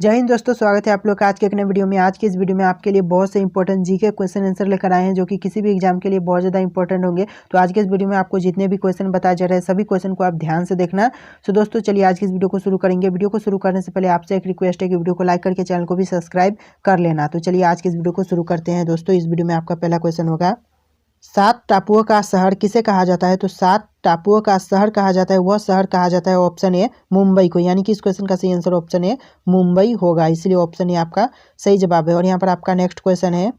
जय हिंद दोस्तों, स्वागत है आप लोग का आज के एक नए वीडियो में। आज के इस वीडियो में आपके लिए बहुत से इंपॉर्टेंट जीके क्वेश्चन आंसर लेकर आए हैं जो कि किसी भी एग्जाम के लिए बहुत ज़्यादा इंपॉर्टेंट होंगे। तो आज के इस वीडियो में आपको जितने भी क्वेश्चन बताए जा रहे हैं सभी क्वेश्चन को आप ध्यान से देखना। तो दोस्तों चलिए आज की इस वीडियो को शुरू करेंगे। वीडियो को शुरू करने से पहले आपसे एक रिक्वेस्ट है कि वीडियो को लाइक करके चैनल को भी सब्सक्राइब कर लेना। तो चलिए आज की इस वीडियो को शुरू करते हैं। दोस्तों इस वीडियो में आपका पहला क्वेश्चन होगा, 7 टापुओं का शहर किसे कहा जाता है? तो 7 टापुओं का शहर कहा जाता है, वह शहर कहा जाता है ऑप्शन ए मुंबई को, यानी कि इस क्वेश्चन का सही आंसर ऑप्शन ए मुंबई होगा, इसलिए ऑप्शन ए आपका सही जवाब है। और यहाँ पर आपका नेक्स्ट क्वेश्चन है,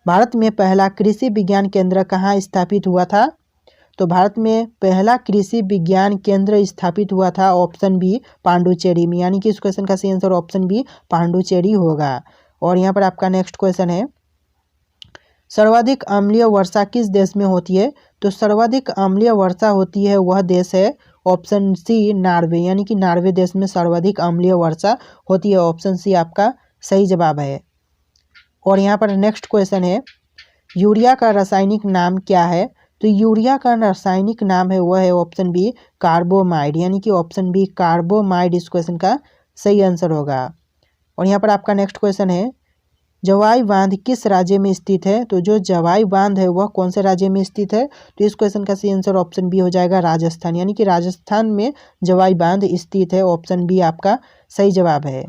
भारत में पहला कृषि विज्ञान केंद्र कहाँ स्थापित हुआ था? तो भारत में पहला कृषि विज्ञान केंद्र स्थापित हुआ था ऑप्शन बी पांडुचेरी में, यानी कि इस क्वेश्चन का सही आंसर ऑप्शन बी पांडुचेरी होगा। और यहाँ पर आपका नेक्स्ट क्वेश्चन है, सर्वाधिक अम्लीय वर्षा किस देश में होती है? तो सर्वाधिक अम्लीय वर्षा होती है वह देश है ऑप्शन सी नॉर्वे, यानी कि नॉर्वे देश में सर्वाधिक अम्लीय वर्षा होती है, ऑप्शन सी आपका सही जवाब है। और यहाँ पर नेक्स्ट क्वेश्चन है, यूरिया का रासायनिक नाम क्या है? तो यूरिया का रासायनिक नाम है वह है ऑप्शन बी कार्बोमाइड, यानी कि ऑप्शन बी कार्बोमाइड इस क्वेश्चन का सही आंसर होगा। और यहाँ पर आपका नेक्स्ट क्वेश्चन है, जवाई बांध किस राज्य में स्थित है? तो जो जवाई बांध है वह कौन से राज्य में स्थित है? तो इस क्वेश्चन का सही आंसर ऑप्शन बी हो जाएगा राजस्थान, यानी कि राजस्थान में जवाई बांध स्थित है, ऑप्शन बी आपका सही जवाब है।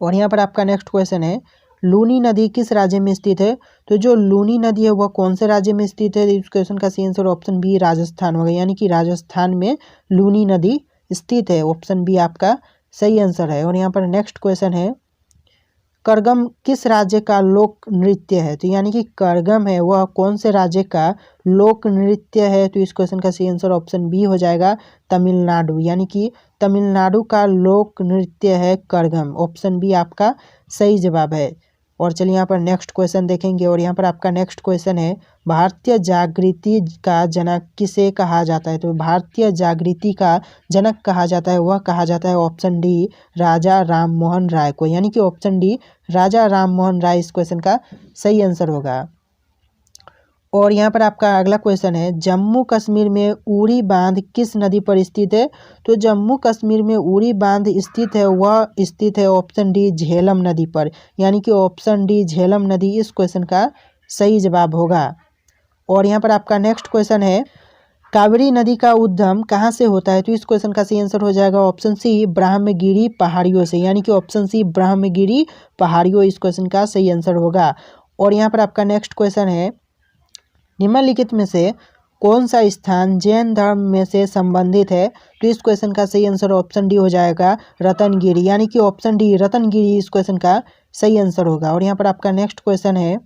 और यहाँ पर आपका नेक्स्ट क्वेश्चन है, लूनी नदी किस राज्य में स्थित है? तो जो लूनी नदी है वह कौन से राज्य में स्थित है? इस क्वेश्चन का सही आंसर ऑप्शन बी राजस्थान होगा, यानी कि राजस्थान में लूनी नदी स्थित है, ऑप्शन बी आपका सही आंसर है। और यहाँ पर नेक्स्ट क्वेश्चन है, करगम किस राज्य का लोक नृत्य है? तो यानी कि करगम है वह कौन से राज्य का लोक नृत्य है? तो इस क्वेश्चन का सही आंसर ऑप्शन बी हो जाएगा तमिलनाडु, यानी कि तमिलनाडु का लोक नृत्य है करगम, ऑप्शन बी आपका सही जवाब है। और चलिए यहाँ पर नेक्स्ट क्वेश्चन देखेंगे। और यहाँ पर आपका नेक्स्ट क्वेश्चन है, भारतीय जागृति का जनक किसे कहा जाता है? तो भारतीय जागृति का जनक कहा जाता है वह कहा जाता है ऑप्शन डी राजा राम मोहन राय को, यानी कि ऑप्शन डी राजा राम मोहन राय इस क्वेश्चन का सही आंसर होगा। और यहाँ पर आपका अगला क्वेश्चन है, जम्मू कश्मीर में उरी बांध किस नदी पर स्थित है? तो जम्मू कश्मीर में उरी बांध स्थित है वह स्थित है ऑप्शन डी झेलम नदी पर, यानी कि ऑप्शन डी झेलम नदी इस क्वेश्चन का सही जवाब होगा। और यहाँ पर आपका नेक्स्ट क्वेश्चन है, कावेरी नदी का उद्गम कहाँ से होता है? तो इस क्वेश्चन का सही आंसर हो जाएगा ऑप्शन सी ब्रह्मगिरी पहाड़ियों से, यानी कि ऑप्शन सी ब्रह्मगिरी पहाड़ियों इस क्वेश्चन का सही आंसर होगा। और यहाँ पर आपका नेक्स्ट क्वेश्चन है, निम्नलिखित में से कौन सा स्थान जैन धर्म में से संबंधित है? तो इस क्वेश्चन का सही आंसर ऑप्शन डी हो जाएगा रतनगिरी, यानी कि ऑप्शन डी रतनगिरी इस क्वेश्चन का सही आंसर होगा। और यहाँ पर आपका नेक्स्ट क्वेश्चन है,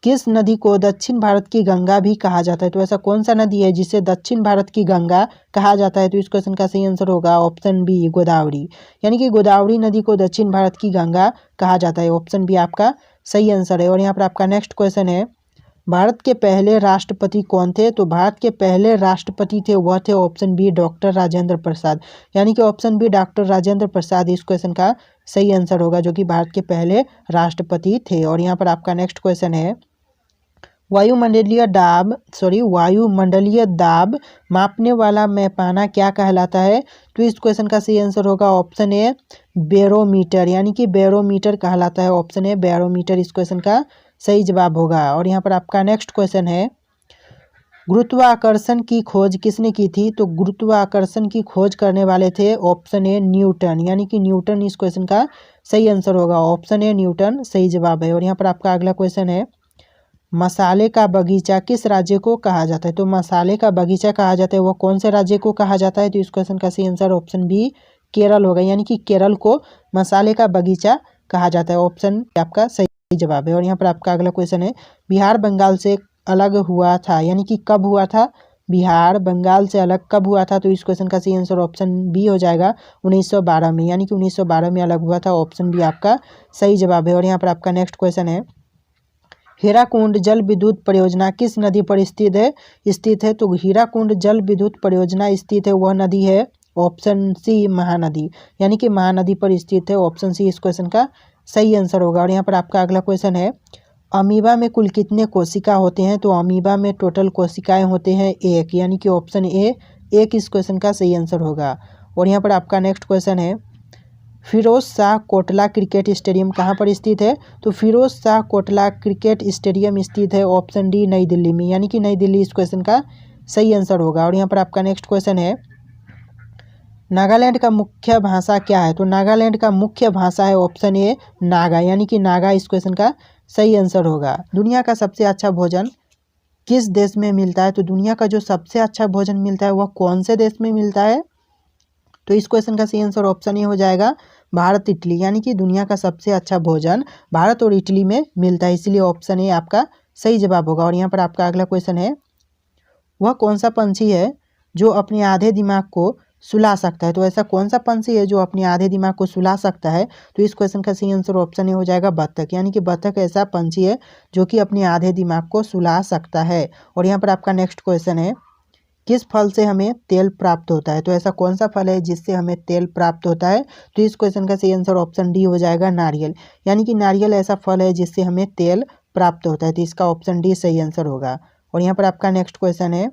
किस नदी को दक्षिण भारत की गंगा भी कहा जाता है? तो ऐसा कौन सा नदी है जिसे दक्षिण भारत की गंगा कहा जाता है? तो इस क्वेश्चन का सही आंसर होगा ऑप्शन बी गोदावरी, यानी कि गोदावरी नदी को दक्षिण भारत की गंगा कहा जाता है, ऑप्शन बी आपका सही आंसर है। और यहाँ पर आपका नेक्स्ट क्वेश्चन है, भारत के पहले राष्ट्रपति कौन थे? तो भारत के पहले राष्ट्रपति थे वह थे option B doctor Rajendra Prasad, यानी कि option B doctor Rajendra Prasad इस क्वेश्चन का सही आंसर होगा, जो कि भारत के पहले राष्ट्रपति थे। और यहाँ पर आपका नेक्स्ट क्वेश्चन है, वायुमंडलीय दाब मापने वाला मैपाना क्या कहलाता है? तो इस क्वेश्चन का सही आंसर होगा ऑप्शन ए बैरोमीटर, यानी कि बैरोमीटर कहलाता है, ऑप्शन ए बैरोमीटर इस क्वेश्चन का सही जवाब होगा। और यहाँ पर आपका नेक्स्ट क्वेश्चन है, गुरुत्वाकर्षण की खोज किसने की थी? तो गुरुत्वाकर्षण की खोज करने वाले थे ऑप्शन ए न्यूटन, यानी कि न्यूटन इस क्वेश्चन का सही आंसर होगा, ऑप्शन ए न्यूटन सही जवाब है। और यहाँ पर आपका अगला क्वेश्चन है, मसाले का बगीचा किस राज्य को कहा जाता है? तो मसाले का बगीचा कहा जाता है वह कौन से राज्य को कहा जाता है? तो इस क्वेश्चन का सही आंसर ऑप्शन बी केरल होगा, यानी कि केरल को मसाले का बगीचा कहा जाता है, ऑप्शन आपका सही जवाब है। और यहाँ पर आपका अगला क्वेश्चन है, बिहार बंगाल से अलग हुआ था, यानी कि कब हुआ था? बिहार बंगाल से अलग कब हुआ था? तो इस क्वेश्चन का सही आंसर ऑप्शन बी हो जाएगा 1912 में, यानी कि 1912 में अलग हुआ था, ऑप्शन बी आपका सही जवाब है। और यहाँ पर आपका नेक्स्ट क्वेश्चन है, हीराकुंड जल विद्युत परियोजना किस नदी पर स्थित है? तो हीराकुंड जल विद्युत परियोजना स्थित है वह नदी है ऑप्शन सी महानदी, यानी कि महानदी पर स्थित है, ऑप्शन सी इस क्वेश्चन का सही आंसर होगा। और यहाँ पर आपका अगला क्वेश्चन है, अमीबा में कुल कितने कोशिका होते हैं? तो अमीबा में टोटल कोशिकाएं होते हैं 1, यानी कि ऑप्शन ए 1 इस क्वेश्चन का सही आंसर होगा। और यहाँ पर आपका नेक्स्ट क्वेश्चन है, फिरोज शाह कोटला क्रिकेट स्टेडियम कहाँ पर स्थित है? तो फिरोज शाह कोटला क्रिकेट स्टेडियम स्थित है ऑप्शन डी नई दिल्ली में, यानी कि नई दिल्ली इस क्वेश्चन का सही आंसर होगा। और यहाँ पर आपका नेक्स्ट क्वेश्चन है, नागालैंड का मुख्य भाषा क्या है? तो नागालैंड का मुख्य भाषा है ऑप्शन ए नागा, यानी कि नागा इस क्वेश्चन का सही आंसर होगा। दुनिया का सबसे अच्छा भोजन किस देश में मिलता है? तो दुनिया का जो सबसे अच्छा भोजन मिलता है वह कौन से देश में मिलता है? तो इस क्वेश्चन का सही आंसर ऑप्शन ए हो जाएगा भारत इटली, यानी कि दुनिया का सबसे अच्छा भोजन भारत और इटली में मिलता है, इसलिए ऑप्शन ए आपका सही जवाब होगा। और यहाँ पर आपका अगला क्वेश्चन है, वह कौन सा पंछी है जो अपने आधे दिमाग को सुला सकता है? तो ऐसा कौन सा पंछी है जो अपने आधे दिमाग को सुला सकता है? तो इस क्वेश्चन का सही आंसर ऑप्शन ए हो जाएगा बत्तख, यानी कि बत्तख ऐसा पंछी है जो कि अपने आधे दिमाग को सुला सकता है। और यहाँ पर आपका नेक्स्ट क्वेश्चन है, किस फल से हमें तेल प्राप्त होता है? तो ऐसा कौन सा फल है जिससे हमें तेल प्राप्त होता है? तो इस क्वेश्चन का सही आंसर ऑप्शन डी हो जाएगा नारियल, यानी कि नारियल ऐसा फल है जिससे हमें तेल प्राप्त होता है, तो इसका ऑप्शन डी सही आंसर होगा। और यहाँ पर आपका नेक्स्ट क्वेश्चन है,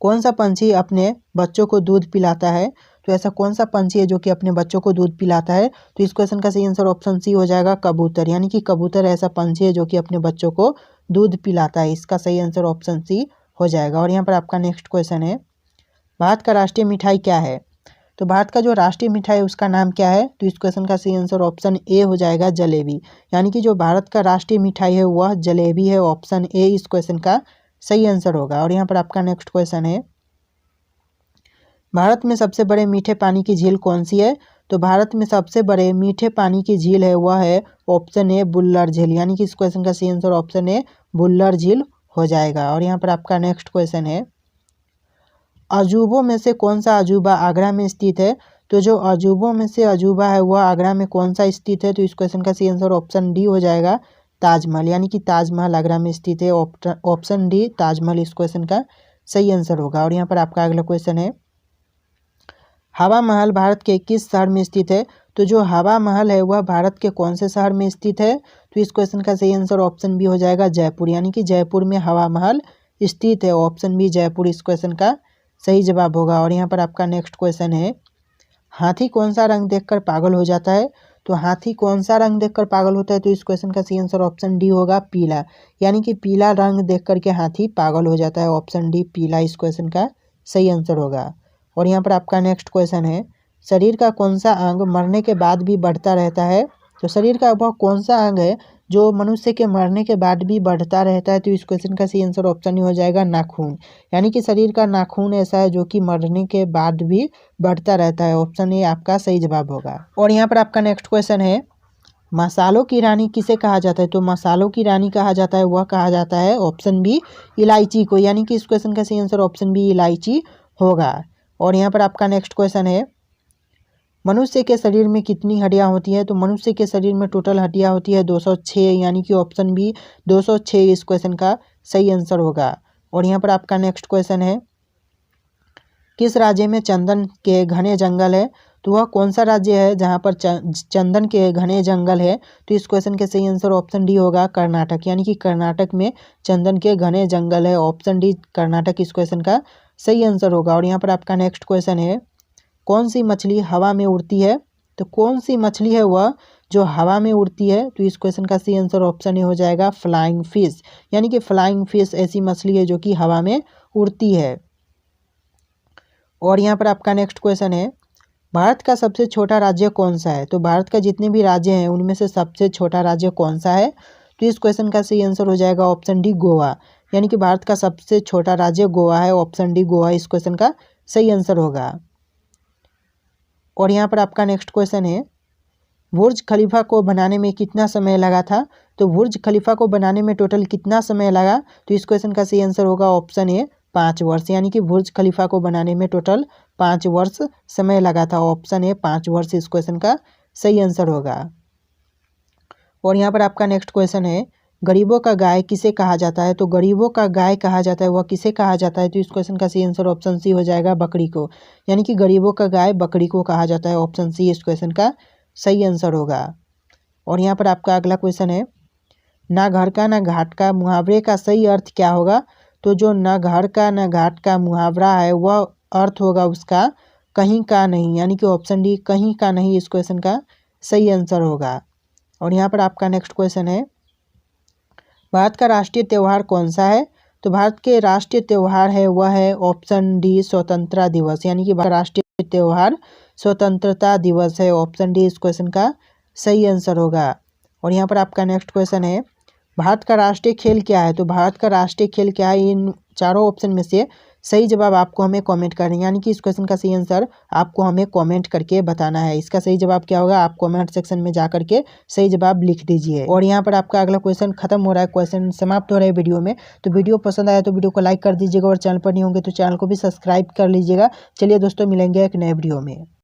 कौन सा पंछी अपने बच्चों को दूध पिलाता है? तो ऐसा कौन सा पंछी है जो कि अपने बच्चों को दूध पिलाता है? तो इस क्वेश्चन का सही आंसर ऑप्शन सी हो जाएगा कबूतर, यानी कि कबूतर ऐसा पंछी है जो कि अपने बच्चों को दूध पिलाता है, इसका सही आंसर ऑप्शन सी हो जाएगा। और यहाँ पर आपका नेक्स्ट क्वेश्चन है, भारत का राष्ट्रीय मिठाई क्या है? तो भारत का जो राष्ट्रीय मिठाई है उसका नाम क्या है? तो इस क्वेश्चन का सही आंसर ऑप्शन ए हो जाएगा जलेबी, यानी कि जो भारत का राष्ट्रीय मिठाई है वह जलेबी है, ऑप्शन ए इस क्वेश्चन का सही आंसर होगा। और यहाँ पर आपका नेक्स्ट क्वेश्चन है, भारत में सबसे बड़े मीठे पानी की झील कौन सी है? तो भारत में सबसे बड़े मीठे पानी की झील है वह है ऑप्शन ए बुल्लर झील, यानी कि इस क्वेश्चन का सही आंसर ऑप्शन ए बुल्लर झील हो जाएगा। और यहाँ पर आपका नेक्स्ट क्वेश्चन है, अजूबों में से कौन सा अजूबा आगरा में स्थित है? तो जो अजूबों में से अजूबा है वह आगरा में कौन सा स्थित है? तो इस क्वेश्चन का सही आंसर ऑप्शन डी हो जाएगा ताजमहल, यानी कि ताजमहल आगरा में स्थित है, ऑप्शन डी ताजमहल इस क्वेश्चन का सही आंसर होगा। और यहाँ पर आपका अगला क्वेश्चन है, हवा महल भारत के किस शहर में स्थित है? तो जो हवा महल है वह भारत के कौन से शहर में स्थित है? तो इस क्वेश्चन का सही आंसर ऑप्शन बी हो जाएगा जयपुर, यानी कि जयपुर में हवा महल स्थित है, ऑप्शन बी जयपुर इस क्वेश्चन का सही जवाब होगा। और यहाँ पर आपका नेक्स्ट क्वेश्चन है, हाथी कौन सा रंग देखकर पागल हो जाता है? तो हाथी कौन सा रंग देखकर पागल होता है? तो इस क्वेश्चन का सही आंसर ऑप्शन डी होगा पीला, यानी कि पीला रंग देख करके हाथी पागल हो जाता है, ऑप्शन डी पीला इस क्वेश्चन का सही आंसर होगा। और यहाँ पर आपका नेक्स्ट क्वेश्चन है, शरीर का कौन सा अंग मरने के बाद भी बढ़ता रहता है? तो शरीर का वह कौन सा अंग है जो मनुष्य के मरने के बाद भी बढ़ता रहता है? तो इस क्वेश्चन का सही आंसर ऑप्शन हो जाएगा नाखून, यानी कि शरीर का नाखून ऐसा है जो कि मरने के बाद भी बढ़ता रहता है, ऑप्शन ए आपका सही जवाब होगा। और यहाँ पर आपका नेक्स्ट क्वेश्चन है, मसालों की रानी किसे कहा जाता है? तो मसालों की रानी कहा जाता है वह कहा जाता है ऑप्शन बी इलायची को, यानी कि इस क्वेश्चन का सही आंसर ऑप्शन बी इलायची होगा। और यहाँ पर आपका नेक्स्ट क्वेश्चन है, मनुष्य के शरीर में कितनी हड्डियां होती है? तो मनुष्य के शरीर में टोटल हड्डियां होती है 206, यानी कि ऑप्शन बी 206 इस क्वेश्चन का सही आंसर होगा। और यहाँ पर आपका नेक्स्ट क्वेश्चन है, किस राज्य में चंदन के घने जंगल है? तो वह कौन सा राज्य है जहाँ पर चंदन के घने जंगल है? तो इस क्वेश्चन के सही आंसर ऑप्शन डी होगा कर्नाटक, यानी कि कर्नाटक में चंदन के घने जंगल है, ऑप्शन डी कर्नाटक इस क्वेश्चन का सही आंसर होगा। और यहाँ पर आपका नेक्स्ट क्वेश्चन है, कौन सी मछली हवा में उड़ती है? तो कौन सी मछली है वह जो हवा में उड़ती है? तो इस क्वेश्चन का सही आंसर ऑप्शन ए हो जाएगा फ्लाइंग फिश, यानी कि फ्लाइंग फिश ऐसी मछली है जो कि हवा में उड़ती है। और यहाँ पर आपका नेक्स्ट क्वेश्चन है, भारत का सबसे छोटा राज्य कौन सा है? तो भारत का जितने भी राज्य हैं उनमें से सबसे छोटा राज्य कौन सा है? तो इस क्वेश्चन का सही आंसर हो जाएगा ऑप्शन डी गोवा, यानी कि भारत का सबसे छोटा राज्य गोवा है, ऑप्शन डी गोवा इस क्वेश्चन का सही आंसर होगा। और यहाँ पर आपका नेक्स्ट क्वेश्चन है, बुर्ज खलीफा को बनाने में कितना समय लगा था? तो बुर्ज खलीफा को बनाने में टोटल कितना समय लगा? तो इस क्वेश्चन का सही आंसर होगा ऑप्शन ए 5 वर्ष, यानी कि बुर्ज खलीफा को बनाने में टोटल 5 वर्ष समय लगा था, ऑप्शन ए 5 वर्ष इस क्वेश्चन का सही आंसर होगा। और यहाँ पर आपका नेक्स्ट क्वेश्चन है, गरीबों का गाय किसे कहा जाता है? तो गरीबों का गाय कहा जाता है वह किसे कहा जाता है? तो इस क्वेश्चन का सही आंसर ऑप्शन सी हो जाएगा बकरी को, यानी कि गरीबों का गाय बकरी को कहा जाता है, ऑप्शन सी इस क्वेश्चन का सही आंसर होगा। और यहाँ पर आपका अगला क्वेश्चन है, ना घर का ना घाट का मुहावरे का सही अर्थ क्या होगा? तो जो ना घर का ना घाट का मुहावरा है वह अर्थ होगा उसका कहीं का नहीं, यानी कि ऑप्शन डी कहीं का नहीं इस क्वेश्चन का सही आंसर होगा। और यहाँ पर आपका नेक्स्ट क्वेश्चन है, भारत का राष्ट्रीय त्यौहार कौन सा है? तो भारत के राष्ट्रीय त्यौहार है वह है ऑप्शन डी स्वतंत्रता दिवस, यानी कि राष्ट्रीय त्यौहार स्वतंत्रता दिवस है। ऑप्शन डी इस क्वेश्चन का सही आंसर होगा। और यहाँ पर आपका नेक्स्ट क्वेश्चन है, भारत का राष्ट्रीय खेल क्या है? तो भारत का राष्ट्रीय खेल क्या है? इन चारों ऑप्शन में से सही जवाब आपको हमें कमेंट करना है, यानी कि इस क्वेश्चन का सही आंसर आपको हमें कमेंट करके बताना है। इसका सही जवाब क्या होगा, आप कमेंट सेक्शन में जा करके सही जवाब लिख दीजिए। और यहाँ पर आपका अगला क्वेश्चन खत्म हो रहा है, क्वेश्चन समाप्त हो रहा है वीडियो में। तो वीडियो पसंद आया तो वीडियो को लाइक कर दीजिएगा और चैनल पर नहीं होंगे तो चैनल को भी सब्सक्राइब कर लीजिएगा। चलिए दोस्तों, मिलेंगे एक नए वीडियो में।